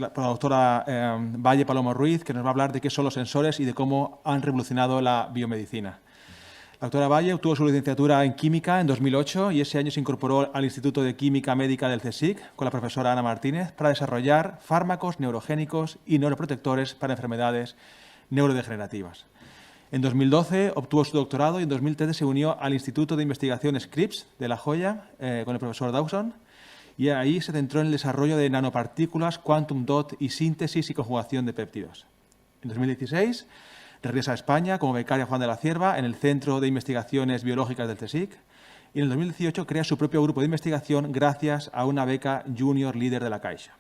por la doctora Valle Palomo Ruiz, que nos va a hablar de qué son los sensores y de cómo han revolucionado la biomedicina. La doctora Valle obtuvo su licenciatura en Química en 2008 y ese año se incorporó al Instituto de Química Médica del CSIC con la profesora Ana Martínez para desarrollar fármacos neurogénicos y neuroprotectores para enfermedades neurodegenerativas. En 2012 obtuvo su doctorado y en 2013 se unió al Instituto de Investigación Scripps de La Joya con el profesor Dawson y ahí se centró en el desarrollo de nanopartículas, quantum dot y síntesis y conjugación de péptidos. En 2016 regresa a España como becaria Juan de la Cierva en el Centro de Investigaciones Biológicas del CSIC y en el 2018 crea su propio grupo de investigación gracias a una beca Junior Líder de la Caixa.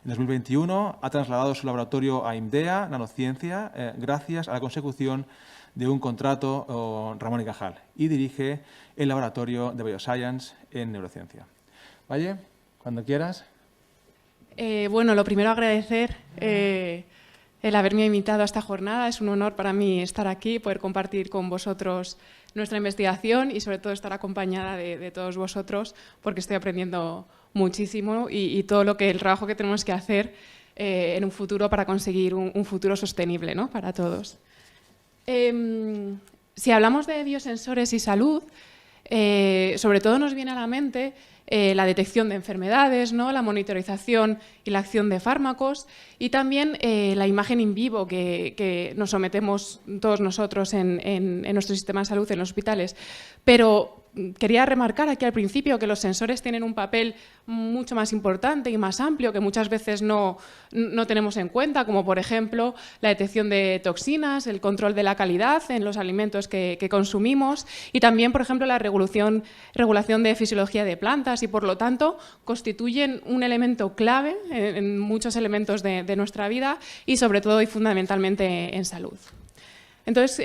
En 2021 ha trasladado su laboratorio a IMDEA, Nanociencia, gracias a la consecución de un contrato Ramón y Cajal y dirige el laboratorio de Bioscience en Neurociencia. Valle, cuando quieras. Bueno, lo primero agradecer el haberme invitado a esta jornada. Es un honor para mí estar aquí, poder compartir con vosotros nuestra investigación y sobre todo estar acompañada de todos vosotros porque estoy aprendiendo muchísimo y todo el trabajo que tenemos que hacer en un futuro para conseguir un futuro sostenible, ¿no?, para todos. Si hablamos de biosensores y salud, sobre todo nos viene a la mente la detección de enfermedades, ¿no?, la monitorización y la acción de fármacos y también la imagen in vivo que nos sometemos todos nosotros en nuestro sistema de salud, en los hospitales. Pero quería remarcar aquí al principio que los sensores tienen un papel mucho más importante y más amplio que muchas veces no tenemos en cuenta, como por ejemplo la detección de toxinas, el control de la calidad en los alimentos que consumimos y también, por ejemplo, la regulación de fisiología de plantas y, por lo tanto, constituyen un elemento clave en muchos elementos de nuestra vida y, sobre todo y fundamentalmente, en salud. Entonces,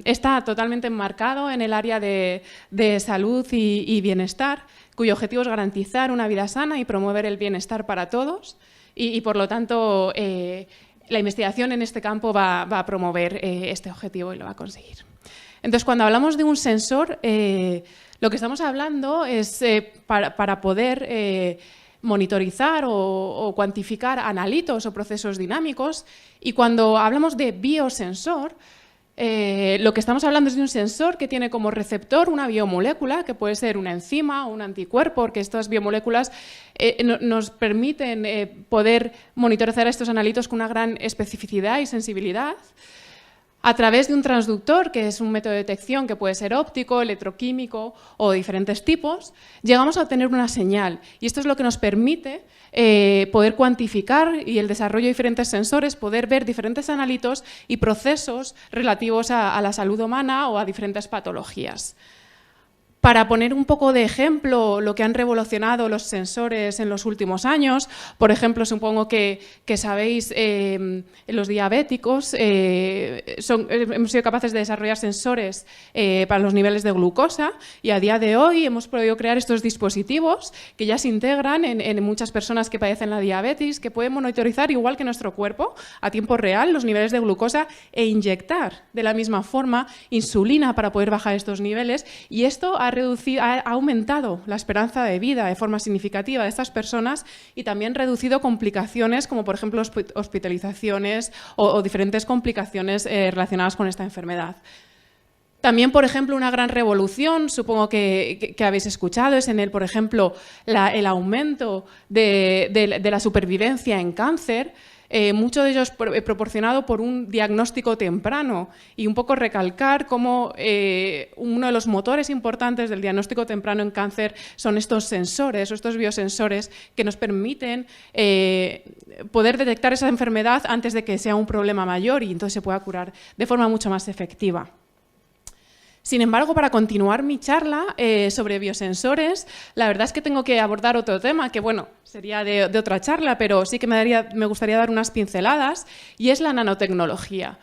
está totalmente enmarcado en el área de salud y bienestar, cuyo objetivo es garantizar una vida sana y promover el bienestar para todos y por lo tanto, la investigación en este campo va a promover este objetivo y lo va a conseguir. Entonces, cuando hablamos de un sensor, lo que estamos hablando es para poder monitorizar o cuantificar analitos o procesos dinámicos y cuando hablamos de biosensor, lo que estamos hablando es de un sensor que tiene como receptor una biomolécula, que puede ser una enzima o un anticuerpo, porque estas biomoléculas nos permiten poder monitorizar estos analitos con una gran especificidad y sensibilidad. A través de un transductor, que es un método de detección que puede ser óptico, electroquímico o de diferentes tipos, llegamos a obtener una señal. Y esto es lo que nos permite poder cuantificar y el desarrollo de diferentes sensores, poder ver diferentes analitos y procesos relativos a la salud humana o a diferentes patologías. Para poner un poco de ejemplo lo que han revolucionado los sensores en los últimos años, por ejemplo, supongo que sabéis, los diabéticos hemos sido capaces de desarrollar sensores para los niveles de glucosa y a día de hoy hemos podido crear estos dispositivos que ya se integran en muchas personas que padecen la diabetes, que pueden monitorizar igual que nuestro cuerpo a tiempo real los niveles de glucosa e inyectar de la misma forma insulina para poder bajar estos niveles y esto ha aumentado la esperanza de vida de forma significativa de estas personas y también reducido complicaciones como por ejemplo hospitalizaciones o diferentes complicaciones relacionadas con esta enfermedad. También, por ejemplo, una gran revolución, supongo que habéis escuchado, es por ejemplo, el aumento de la supervivencia en cáncer, mucho de ello es proporcionado por un diagnóstico temprano y un poco recalcar cómo uno de los motores importantes del diagnóstico temprano en cáncer son estos sensores o estos biosensores que nos permiten poder detectar esa enfermedad antes de que sea un problema mayor y entonces se pueda curar de forma mucho más efectiva. Sin embargo, para continuar mi charla sobre biosensores, la verdad es que tengo que abordar otro tema que, bueno, sería de otra charla, pero sí que me gustaría dar unas pinceladas, y es la nanotecnología.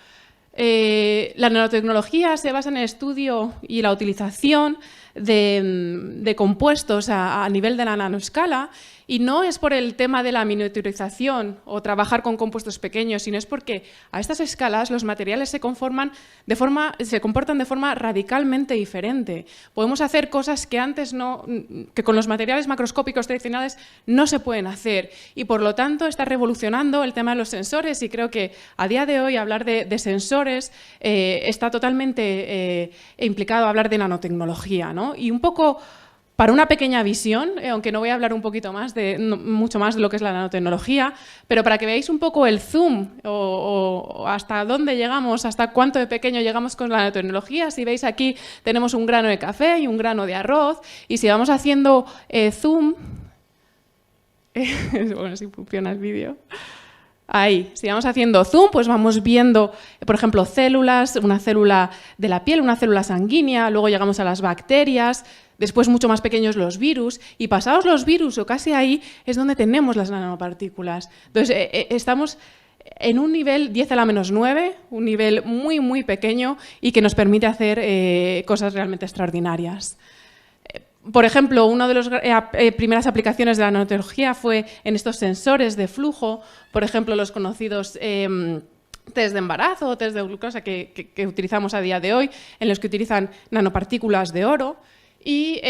La nanotecnología se basa en el estudio y la utilización de compuestos a nivel de la nanoescala, y no es por el tema de la miniaturización o trabajar con compuestos pequeños, sino es porque a estas escalas los materiales se comportan de forma radicalmente diferente. Podemos hacer cosas que antes que con los materiales macroscópicos tradicionales no se pueden hacer, y por lo tanto está revolucionando el tema de los sensores, y creo que a día de hoy hablar de sensores está totalmente implicado a hablar de nanotecnología, ¿no? Y un poco para una pequeña visión, aunque no voy a hablar un poquito más mucho más de lo que es la nanotecnología, pero para que veáis un poco el zoom o hasta dónde llegamos, hasta cuánto de pequeño llegamos con la nanotecnología. Si veis aquí tenemos un grano de café y un grano de arroz, y si vamos haciendo zoom, bueno, si funciona el vídeo. Ahí, si vamos haciendo zoom, pues vamos viendo, por ejemplo, células, una célula de la piel, una célula sanguínea, luego llegamos a las bacterias, después mucho más pequeños los virus, y pasados los virus o casi ahí es donde tenemos las nanopartículas. Entonces, estamos en un nivel 10 a la menos 9, un nivel muy, muy pequeño y que nos permite hacer cosas realmente extraordinarias. Por ejemplo, una de las primeras aplicaciones de la nanotecnología fue en estos sensores de flujo, por ejemplo, los conocidos test de embarazo o test de glucosa que utilizamos a día de hoy, en los que utilizan nanopartículas de oro. Y,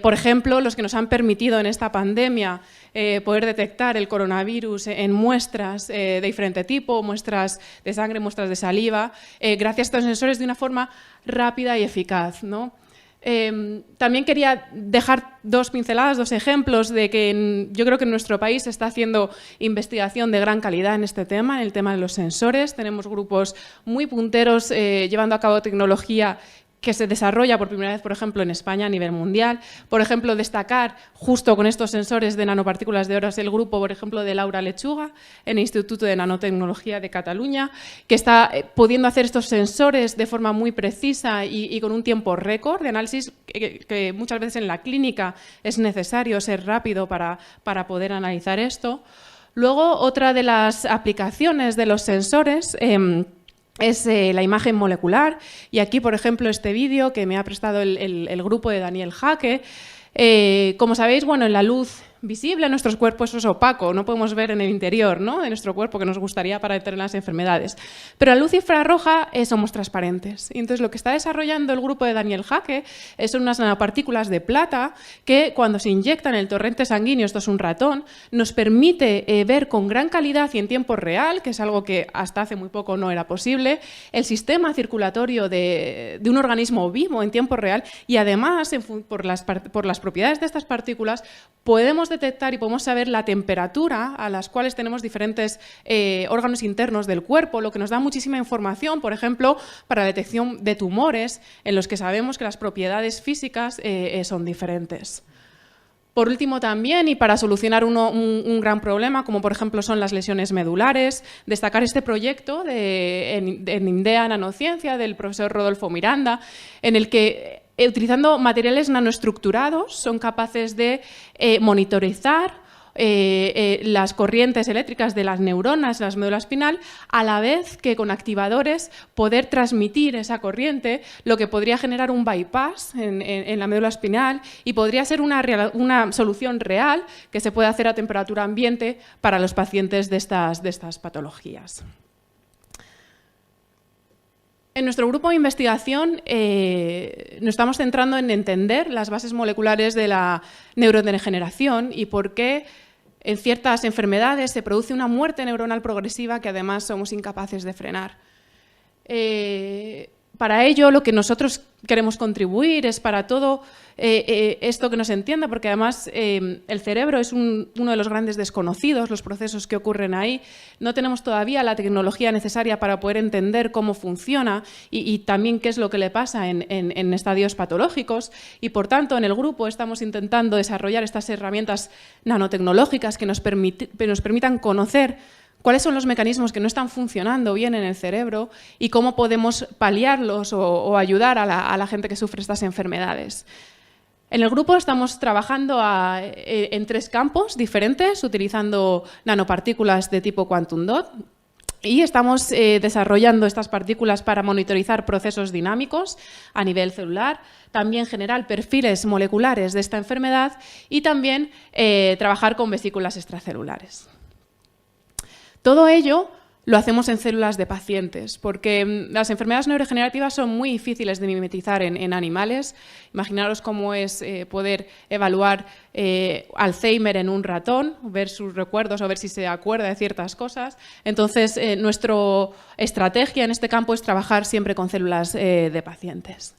por ejemplo, los que nos han permitido en esta pandemia poder detectar el coronavirus en muestras de diferente tipo, muestras de sangre, muestras de saliva, gracias a estos sensores de una forma rápida y eficaz, ¿no? También quería dejar dos pinceladas, dos ejemplos de que yo creo que en nuestro país se está haciendo investigación de gran calidad en este tema, en el tema de los sensores. Tenemos grupos muy punteros llevando a cabo tecnología que se desarrolla por primera vez, por ejemplo, en España a nivel mundial. Por ejemplo, destacar justo con estos sensores de nanopartículas de oro es el grupo, por ejemplo, de Laura Lechuga, en el Instituto de Nanotecnología de Cataluña, que está pudiendo hacer estos sensores de forma muy precisa y con un tiempo récord de análisis que muchas veces en la clínica es necesario ser rápido para poder analizar esto. Luego, otra de las aplicaciones de los sensores es la imagen molecular, y aquí, por ejemplo, este vídeo que me ha prestado el grupo de Daniel Jaque. Como sabéis, bueno, en la luz visible en nuestros cuerpos es opaco, no podemos ver en el interior, ¿no?, de nuestro cuerpo, que nos gustaría para determinadas enfermedades. Pero la luz infrarroja somos transparentes. Y entonces lo que está desarrollando el grupo de Daniel Jaque son unas nanopartículas de plata que cuando se inyectan en el torrente sanguíneo, esto es un ratón, nos permite ver con gran calidad y en tiempo real, que es algo que hasta hace muy poco no era posible, el sistema circulatorio de un organismo vivo en tiempo real, y además, por las propiedades de estas partículas, podemos detectar y podemos saber la temperatura a las cuales tenemos diferentes órganos internos del cuerpo, lo que nos da muchísima información, por ejemplo, para la detección de tumores, en los que sabemos que las propiedades físicas son diferentes. Por último también, y para solucionar un gran problema, como por ejemplo son las lesiones medulares, destacar este proyecto en INDEA Nanociencia del profesor Rodolfo Miranda, en el que utilizando materiales nanoestructurados son capaces de monitorizar las corrientes eléctricas de las neuronas en la médula espinal, a la vez que con activadores poder transmitir esa corriente, lo que podría generar un bypass en la médula espinal, y podría ser una solución real que se puede hacer a temperatura ambiente para los pacientes de estas patologías. En nuestro grupo de investigación nos estamos centrando en entender las bases moleculares de la neurodegeneración y por qué en ciertas enfermedades se produce una muerte neuronal progresiva que además somos incapaces de frenar. Para ello, lo que nosotros queremos contribuir es para todo esto que nos entienda, porque además el cerebro es uno de los grandes desconocidos, los procesos que ocurren ahí. No tenemos todavía la tecnología necesaria para poder entender cómo funciona y también qué es lo que le pasa en estadios patológicos. Y por tanto, en el grupo estamos intentando desarrollar estas herramientas nanotecnológicas que nos permitan conocer cuáles son los mecanismos que no están funcionando bien en el cerebro y cómo podemos paliarlos o ayudar a la gente que sufre estas enfermedades. En el grupo estamos trabajando en 3 campos diferentes, utilizando nanopartículas de tipo quantum dot. Y estamos desarrollando estas partículas para monitorizar procesos dinámicos a nivel celular, también generar perfiles moleculares de esta enfermedad y también trabajar con vesículas extracelulares. Todo ello lo hacemos en células de pacientes, porque las enfermedades neurodegenerativas son muy difíciles de mimetizar en animales. Imaginaros cómo es poder evaluar Alzheimer en un ratón, ver sus recuerdos o ver si se acuerda de ciertas cosas. Entonces, nuestra estrategia en este campo es trabajar siempre con células de pacientes.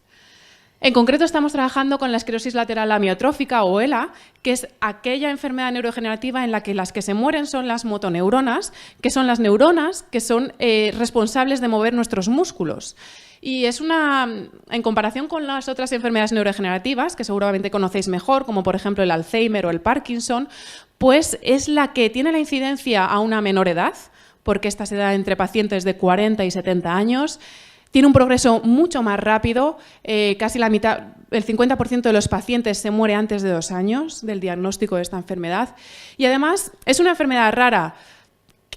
En concreto, estamos trabajando con la esclerosis lateral amiotrófica, o ELA, que es aquella enfermedad neurodegenerativa en la que las que se mueren son las motoneuronas, que son las neuronas que son responsables de mover nuestros músculos. Y es en comparación con las otras enfermedades neurodegenerativas, que seguramente conocéis mejor, como por ejemplo el Alzheimer o el Parkinson, pues es la que tiene la incidencia a una menor edad, porque esta se da entre pacientes de 40 y 70 años, tiene un progreso mucho más rápido, casi la mitad, el 50% de los pacientes se muere antes de 2 años del diagnóstico de esta enfermedad. Y además es una enfermedad rara,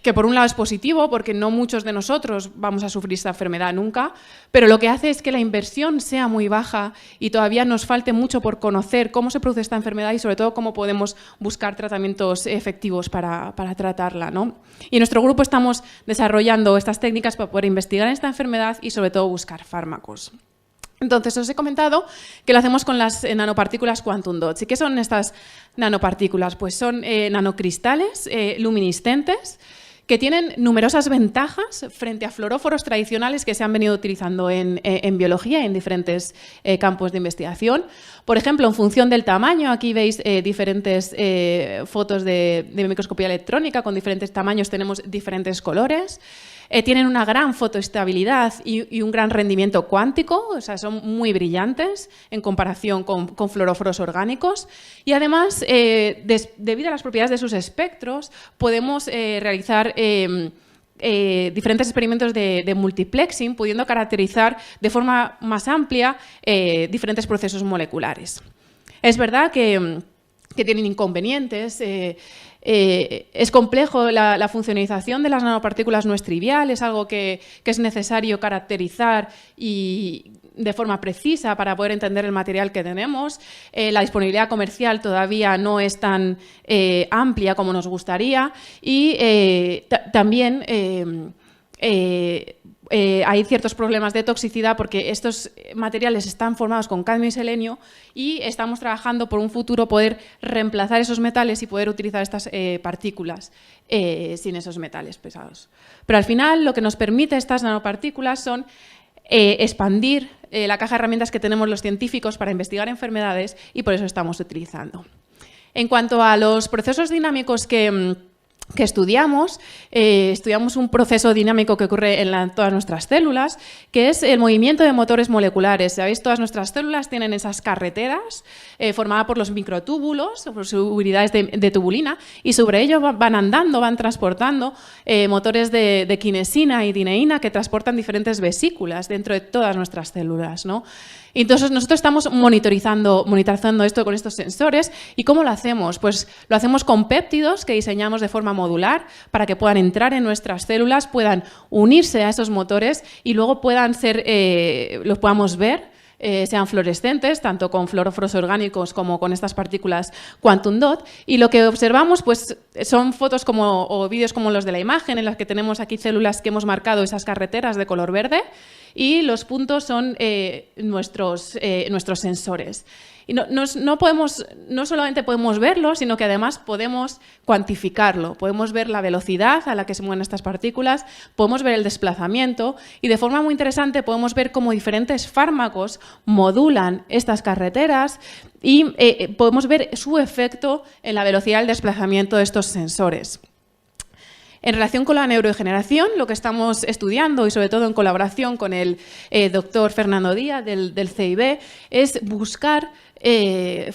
que por un lado es positivo, porque no muchos de nosotros vamos a sufrir esta enfermedad nunca, pero lo que hace es que la inversión sea muy baja y todavía nos falte mucho por conocer cómo se produce esta enfermedad y sobre todo cómo podemos buscar tratamientos efectivos para tratarla, ¿no? Y en nuestro grupo estamos desarrollando estas técnicas para poder investigar esta enfermedad y sobre todo buscar fármacos. Entonces, os he comentado que lo hacemos con las nanopartículas quantum dots. ¿Y qué son estas nanopartículas? Pues son nanocristales luminiscentes que tienen numerosas ventajas frente a fluoróforos tradicionales que se han venido utilizando en biología y en diferentes campos de investigación. Por ejemplo, en función del tamaño, aquí veis diferentes fotos de microscopía electrónica con diferentes tamaños, tenemos diferentes colores. Tienen una gran fotoestabilidad y un gran rendimiento cuántico, o sea, son muy brillantes en comparación con fluoróforos orgánicos. Y además, debido a las propiedades de sus espectros, podemos realizar diferentes experimentos de multiplexing, pudiendo caracterizar de forma más amplia diferentes procesos moleculares. Es verdad que tienen inconvenientes. Es complejo, la funcionalización de las nanopartículas no es trivial, es algo que es necesario caracterizar y de forma precisa para poder entender el material que tenemos. La disponibilidad comercial todavía no es tan amplia como nos gustaría y también hay ciertos problemas de toxicidad porque estos materiales están formados con cadmio y selenio y estamos trabajando por un futuro poder reemplazar esos metales y poder utilizar estas partículas sin esos metales pesados. Pero al final lo que nos permite estas nanopartículas son expandir la caja de herramientas que tenemos los científicos para investigar enfermedades y por eso estamos utilizando. En cuanto a los procesos dinámicos que estudiamos un proceso dinámico que ocurre en todas nuestras células, que es el movimiento de motores moleculares. ¿Sabéis? Todas nuestras células tienen esas carreteras formadas por los microtúbulos, por sus unidades de tubulina, y sobre ellos van andando, van transportando motores de quinesina y dineína que transportan diferentes vesículas dentro de todas nuestras células, ¿no? Y entonces nosotros estamos monitorizando esto con estos sensores. ¿Y cómo lo hacemos? Pues lo hacemos con péptidos que diseñamos de forma modular para que puedan entrar en nuestras células, puedan unirse a esos motores y luego puedan los podamos ver, sean fluorescentes, tanto con fluoróforos orgánicos como con estas partículas quantum dot. Y lo que observamos pues, son fotos o vídeos como los de la imagen, en las que tenemos aquí células que hemos marcado esas carreteras de color verde y los puntos son nuestros sensores. Y no solamente podemos verlo, sino que además podemos cuantificarlo. Podemos ver la velocidad a la que se mueven estas partículas, podemos ver el desplazamiento y de forma muy interesante podemos ver cómo diferentes fármacos modulan estas carreteras y podemos ver su efecto en la velocidad del desplazamiento de estos sensores. En relación con la neurodegeneración, lo que estamos estudiando, y sobre todo en colaboración con el doctor Fernando Díaz del CIB, es buscar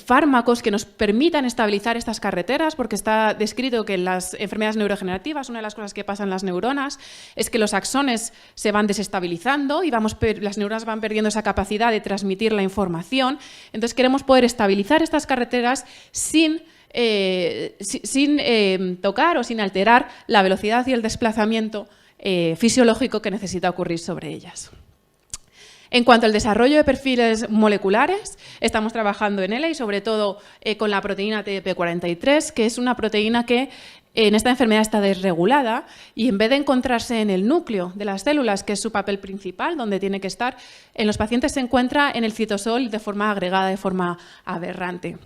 fármacos que nos permitan estabilizar estas carreteras, porque está descrito que en las enfermedades neurodegenerativas una de las cosas que pasa en las neuronas es que los axones se van desestabilizando y las neuronas van perdiendo esa capacidad de transmitir la información. Entonces queremos poder estabilizar estas carreteras sin tocar o sin alterar la velocidad y el desplazamiento fisiológico que necesita ocurrir sobre ellas. En cuanto al desarrollo de perfiles moleculares, estamos trabajando en él y sobre todo con la proteína TDP43, que es una proteína que en esta enfermedad está desregulada y en vez de encontrarse en el núcleo de las células, que es su papel principal, donde tiene que estar, en los pacientes se encuentra en el citosol de forma agregada, de forma aberrante.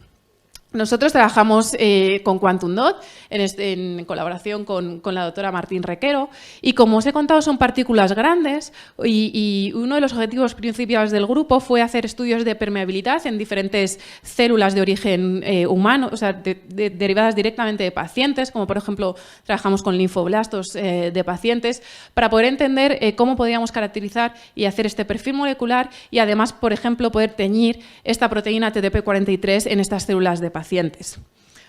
Nosotros trabajamos con Quantum Dot en colaboración con la doctora Martín Requero y, como os he contado, son partículas grandes y uno de los objetivos principales del grupo fue hacer estudios de permeabilidad en diferentes células de origen humano, o sea, derivadas directamente de pacientes, como por ejemplo trabajamos con linfoblastos de pacientes, para poder entender cómo podíamos caracterizar y hacer este perfil molecular y además, por ejemplo, poder teñir esta proteína TDP43 en estas células de pacientes.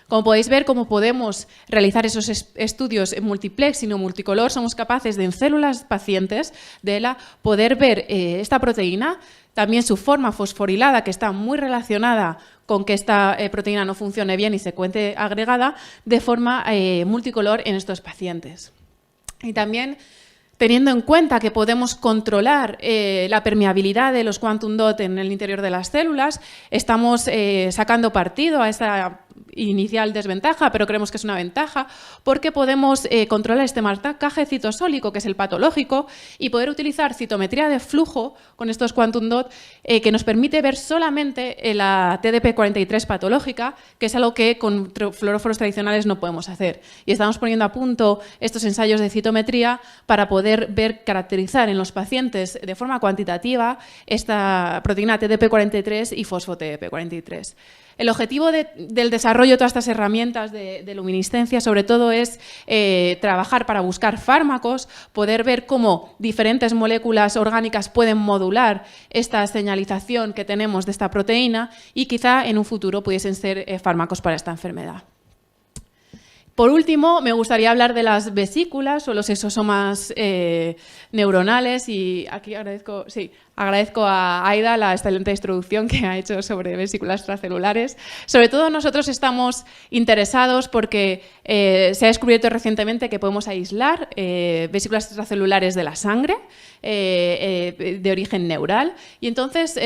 Como podéis ver, cómo podemos realizar esos estudios en multiplex y no multicolor, somos capaces de, en células pacientes de ELA, poder ver esta proteína, también su forma fosforilada, que está muy relacionada con que esta proteína no funcione bien y se encuentre agregada, de forma multicolor en estos pacientes. Y también, teniendo en cuenta que podemos controlar la permeabilidad de los Quantum Dot en el interior de las células, estamos sacando partido a esta inicial desventaja, pero creemos que es una ventaja, porque podemos controlar este marcaje citosólico, que es el patológico, y poder utilizar citometría de flujo con estos Quantum Dot, que nos permite ver solamente la TDP43 patológica, que es algo que con fluoróforos tradicionales no podemos hacer. Y estamos poniendo a punto estos ensayos de citometría para poder ver, caracterizar en los pacientes de forma cuantitativa esta proteína TDP43 y fosfo-TDP43. El objetivo del desarrollo de todas estas herramientas de luminiscencia, sobre todo, es trabajar para buscar fármacos, poder ver cómo diferentes moléculas orgánicas pueden modular esta señalización que tenemos de esta proteína y quizá en un futuro pudiesen ser fármacos para esta enfermedad. Por último, me gustaría hablar de las vesículas o los exosomas neuronales y aquí agradezco a Aida la excelente introducción que ha hecho sobre vesículas extracelulares. Sobre todo nosotros estamos interesados porque se ha descubierto recientemente que podemos aislar vesículas extracelulares de la sangre de origen neural y entonces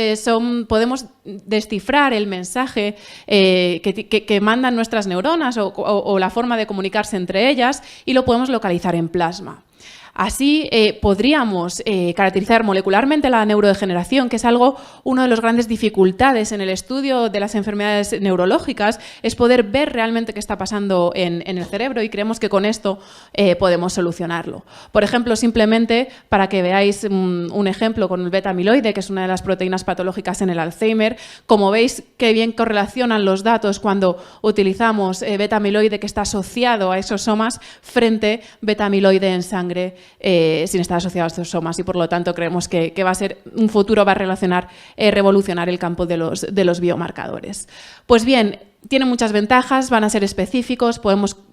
podemos descifrar el mensaje que mandan nuestras neuronas o la forma de comunicarse entre ellas y lo podemos localizar en plasma. Así podríamos caracterizar molecularmente la neurodegeneración, que es una de las grandes dificultades en el estudio de las enfermedades neurológicas, es poder ver realmente qué está pasando en el cerebro y creemos que con esto podemos solucionarlo. Por ejemplo, simplemente para que veáis un ejemplo con el beta-amiloide, que es una de las proteínas patológicas en el Alzheimer, como veis qué bien correlacionan los datos cuando utilizamos beta-amiloide que está asociado a exosomas frente beta-amiloide en sangre sin estar asociado a estos somas y por lo tanto creemos que va a ser un futuro, va a revolucionar el campo de los biomarcadores. Pues bien, tiene muchas ventajas, van a ser específicos,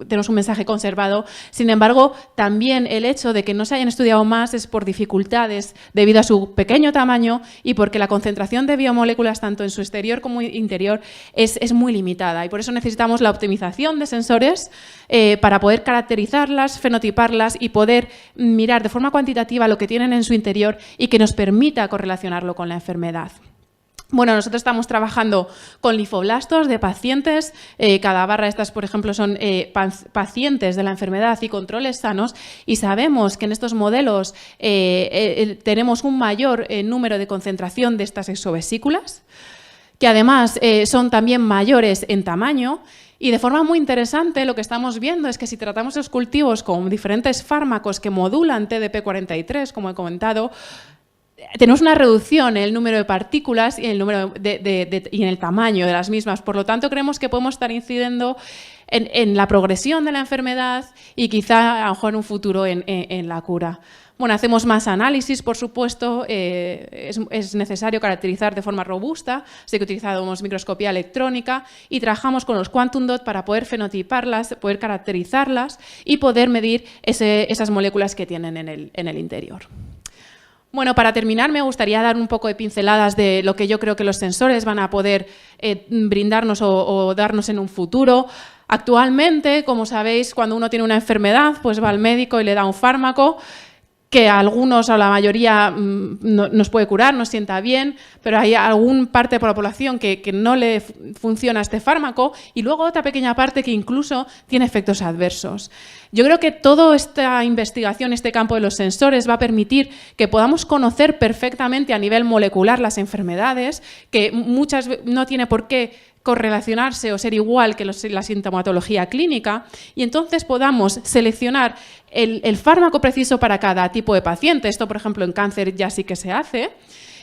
tenemos un mensaje conservado. Sin embargo, también el hecho de que no se hayan estudiado más es por dificultades debido a su pequeño tamaño y porque la concentración de biomoléculas tanto en su exterior como interior es muy limitada y por eso necesitamos la optimización de sensores para poder caracterizarlas, fenotiparlas y poder mirar de forma cuantitativa lo que tienen en su interior y que nos permita correlacionarlo con la enfermedad. Bueno, nosotros estamos trabajando con linfoblastos de pacientes, cada barra de estas, por ejemplo, son pacientes de la enfermedad y controles sanos y sabemos que en estos modelos tenemos un mayor número de concentración de estas exovesículas, que además son también mayores en tamaño. Y de forma muy interesante lo que estamos viendo es que si tratamos los cultivos con diferentes fármacos que modulan TDP43, como he comentado, tenemos una reducción en el número de partículas y en el tamaño de las mismas. Por lo tanto, creemos que podemos estar incidiendo en la progresión de la enfermedad y quizá a lo mejor en un futuro en la cura. Bueno, hacemos más análisis, por supuesto, es necesario caracterizar de forma robusta, así que utilizamos microscopía electrónica y trabajamos con los Quantum Dot para poder fenotiparlas, poder caracterizarlas y poder medir esas moléculas que tienen en el interior. Bueno, para terminar me gustaría dar un poco de pinceladas de lo que yo creo que los sensores van a poder brindarnos o darnos en un futuro. Actualmente, como sabéis, cuando uno tiene una enfermedad, pues va al médico y le da un fármaco que a algunos o a la mayoría nos puede curar, nos sienta bien, pero hay alguna parte de la población que no le funciona este fármaco y luego otra pequeña parte que incluso tiene efectos adversos. Yo creo que toda esta investigación, este campo de los sensores, va a permitir que podamos conocer perfectamente a nivel molecular las enfermedades, que muchas veces no tiene por qué correlacionarse o ser igual que la sintomatología clínica, y entonces podamos seleccionar el fármaco preciso para cada tipo de paciente. Esto, por ejemplo, en cáncer ya sí que se hace,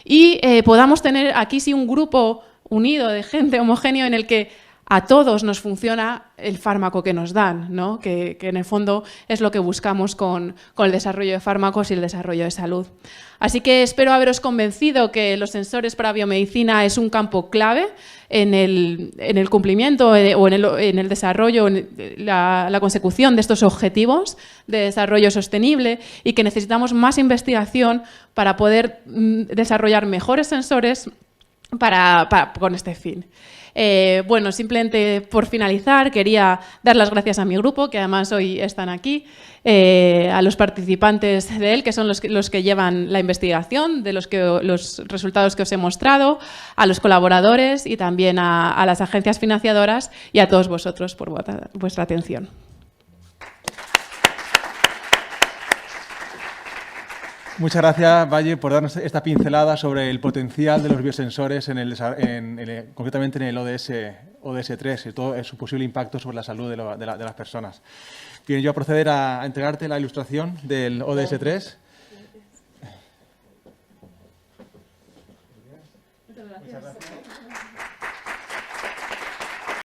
y podamos tener aquí sí un grupo unido de gente homogéneo en el que a todos nos funciona el fármaco que nos dan, ¿no? Que en el fondo es lo que buscamos con el desarrollo de fármacos y el desarrollo de salud. Así que espero haberos convencido que los sensores para biomedicina es un campo clave en el cumplimiento o en el desarrollo, en la consecución de estos objetivos de desarrollo sostenible y que necesitamos más investigación para poder desarrollar mejores sensores con este fin. Bueno, simplemente por finalizar, quería dar las gracias a mi grupo, que además hoy están aquí, a los participantes de él, que son los que llevan la investigación, de los resultados que os he mostrado, a los colaboradores y también a las agencias financiadoras y a todos vosotros por vuestra atención. Muchas gracias, Valle, por darnos esta pincelada sobre el potencial de los biosensores, concretamente en el ODS-3 y todo su posible impacto sobre la salud de las personas. Bien, yo voy a proceder a entregarte la ilustración del ODS-3. Muchas gracias.